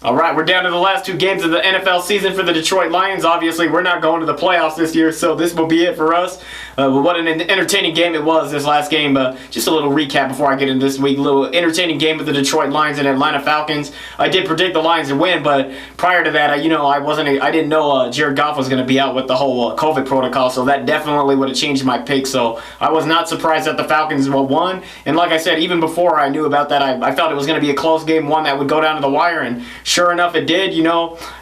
All right, we're down to the last two games of the NFL season for the Detroit Lions. Obviously, we're not going to the playoffs this year, so this will be it for us. But what an entertaining game it was, this last game. Just a little recap before I get into this week. A little entertaining game with the Detroit Lions and Atlanta Falcons. I did predict the Lions to win, but prior to that, I didn't know Jared Goff was going to be out with the whole COVID protocol, so that definitely would have changed my pick. So I was not surprised that the Falcons won. And like I said, even before I knew about that, I felt it was going to be a close game, one that would go down to the wire, and sure enough, it did.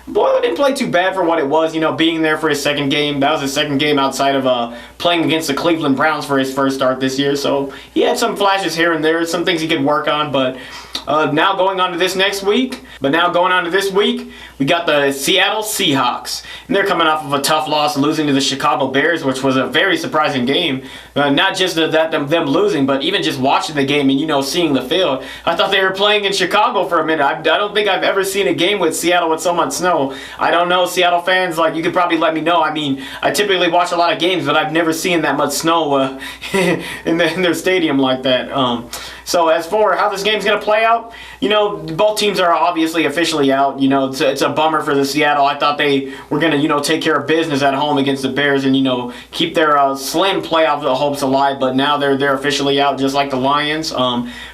Boyle didn't play too bad for what it was, being there for his second game. That was his second game outside of playing against the Cleveland Browns for his first start this year. So he had some flashes here and there, some things he could work on. But now going on to this week, we got the Seattle Seahawks. And they're coming off of a tough loss, losing to the Chicago Bears, which was a very surprising game. Not just them losing, but even just watching the game and, seeing the field. I thought they were playing in Chicago for a minute. I don't think I've ever seen a game with Seattle with so much snow. I don't know, Seattle fans, you could probably let me know. I mean, I typically watch a lot of games, but I've never seen that much snow in their stadium like that. So as for how this game's going to play out, both teams are obviously officially out. It's a bummer for the Seattle. I thought they were going to, take care of business at home against the Bears and, keep their slim playoff hopes alive. But now they're officially out, just like the Lions.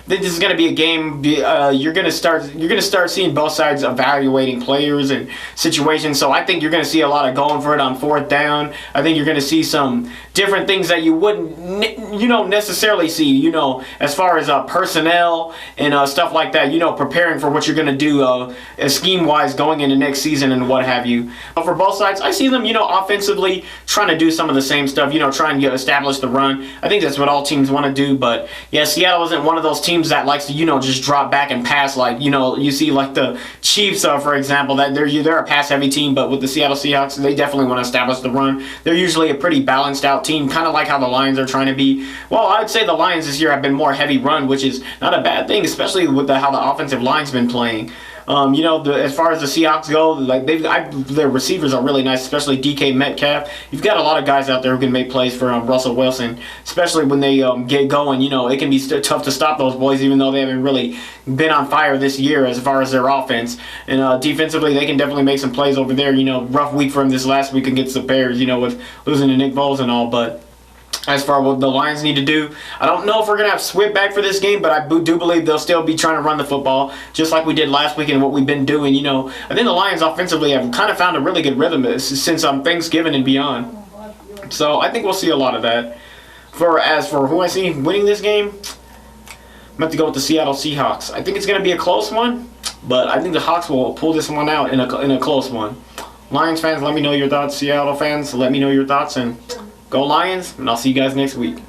This is going to be a game. You're going to start seeing both sides evaluating players and situations. So I think you're going to see a lot of going for it on fourth down. I think you're going to see some different things that you wouldn't, necessarily see. As far as personnel and stuff like that. Preparing for what you're going to do scheme-wise going into next season and what have you. But for both sides, I see them, offensively trying to do some of the same stuff. Trying to establish the run. I think that's what all teams want to do. But yeah, Seattle isn't one of those teams that likes to, just drop back and pass you see the Chiefs, for example, that they're a pass-heavy team, but with the Seattle Seahawks, they definitely want to establish the run. They're usually a pretty balanced out team, kind of like how the Lions are trying to be. Well, I'd say the Lions this year have been more heavy run, which is not a bad thing, especially with how the offensive line's been playing. As far as the Seahawks go, their receivers are really nice, especially DK Metcalf. You've got a lot of guys out there who can make plays for Russell Wilson, especially when they get going. It can be tough to stop those boys, even though they haven't really been on fire this year as far as their offense. And defensively, they can definitely make some plays over there. Rough week for them this last week against the Bears, with losing to Nick Foles and all, but as far as what the Lions need to do, I don't know if we're going to have Swift back for this game, but I do believe they'll still be trying to run the football, just like we did last week and what we've been doing. I think the Lions offensively have kind of found a really good rhythm since Thanksgiving and beyond. So I think we'll see a lot of that. As for who I see winning this game, I'm going to go with the Seattle Seahawks. I think it's going to be a close one, but I think the Hawks will pull this one out in a close one. Lions fans, let me know your thoughts. Seattle fans, let me know your thoughts, and go Lions, and I'll see you guys next week.